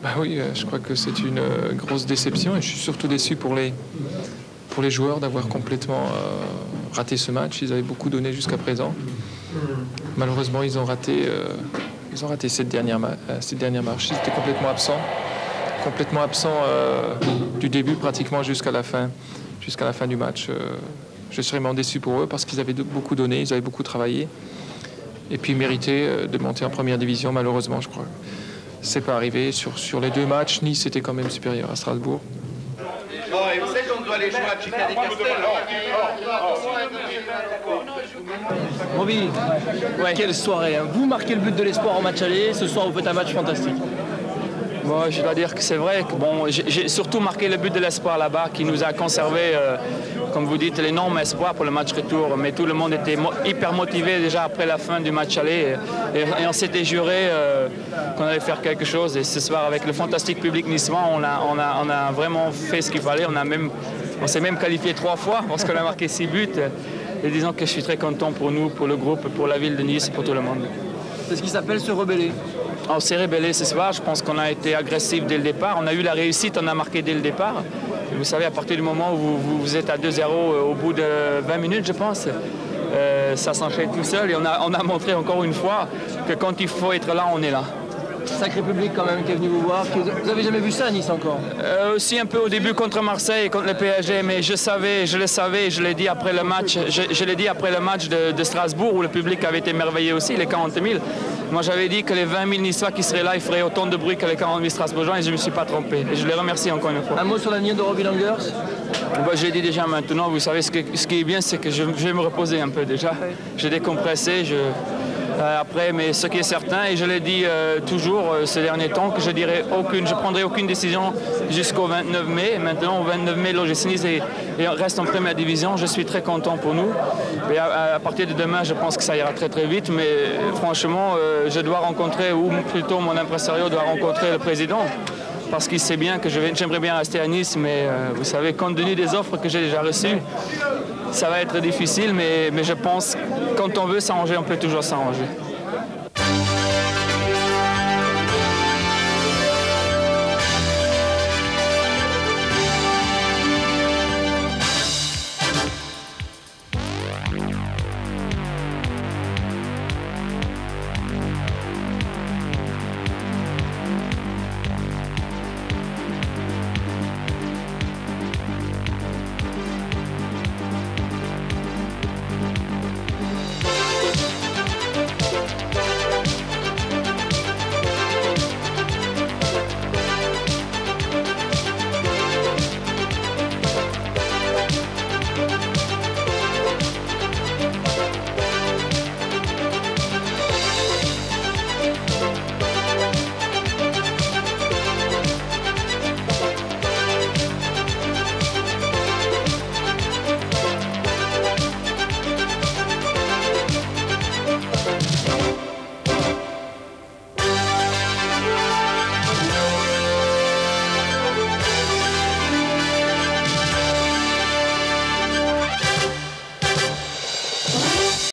Bah oui, je crois que c'est une grosse déception et je suis surtout déçu pour les joueurs d'avoir complètement raté ce match. Ils avaient beaucoup donné jusqu'à présent. Malheureusement, ils ont raté cette dernière marche. Ils étaient complètement absents du début pratiquement jusqu'à la fin du match. Je suis vraiment déçu pour eux parce qu'ils avaient beaucoup donné, ils avaient beaucoup travaillé. Et puis ils méritaient de monter en première division, malheureusement, je crois. C'est pas arrivé. Sur les deux matchs, Nice était quand même supérieur à Strasbourg. Et vous savez qu'on doit aller jouer à Chica des Castels. Roby, quelle soirée, hein. Vous marquez le but de l'espoir en match aller, ce soir vous faites un match fantastique. Moi, je dois dire que c'est vrai que bon, j'ai surtout marqué le but de l'espoir là-bas qui nous a conservé, comme vous dites, l'énorme espoir pour le match retour. Mais tout le monde était hyper motivé déjà après la fin du match aller. Et on s'était juré qu'on allait faire quelque chose. Et ce soir, avec le fantastique public niçois, on a vraiment fait ce qu'il fallait. On s'est même qualifié 3 fois parce qu'on a marqué 6 buts. Et disons que je suis très content pour nous, pour le groupe, pour la ville de Nice, pour tout le monde. C'est ce qui s'appelle se rebeller. On s'est rébellé ce soir, je pense qu'on a été agressif dès le départ. On a eu la réussite, on a marqué dès le départ. Vous savez, à partir du moment où vous êtes à 2-0 au bout de 20 minutes, je pense, ça s'enchaîne tout seul. Et on a montré encore une fois que quand il faut être là, on est là. Sacré public quand même qui est venu vous voir. Vous avez jamais vu ça à Nice encore? Aussi un peu au début contre Marseille et contre le PSG, mais je le savais, je l'ai dit après le match. Je l'ai dit après le match de Strasbourg où le public avait été émerveillé aussi, les 40 000. Moi j'avais dit que les 20 000 Niçois qui seraient là, ils feraient autant de bruit que les 40 000 Strasbourgeois et je ne me suis pas trompé. Et je les remercie encore une fois. Un mot sur l'avenir de Roby Langers? Je l'ai dit déjà maintenant, vous savez ce qui est bien, c'est que je vais me reposer un peu déjà. J'ai décompressé, après, mais ce qui est certain, et je l'ai dit toujours ces derniers temps, que je prendrai aucune décision jusqu'au 29 mai. Maintenant, au 29 mai, l'OGC Nice reste en première division. Je suis très content pour nous. Et à partir de demain, je pense que ça ira très très vite. Mais franchement, je dois rencontrer, ou plutôt mon impresario doit rencontrer le président. Parce qu'il sait bien que j'aimerais bien rester à Nice, mais vous savez, compte tenu des offres que j'ai déjà reçues, ça va être difficile, mais je pense que quand on veut s'arranger, on peut toujours s'arranger.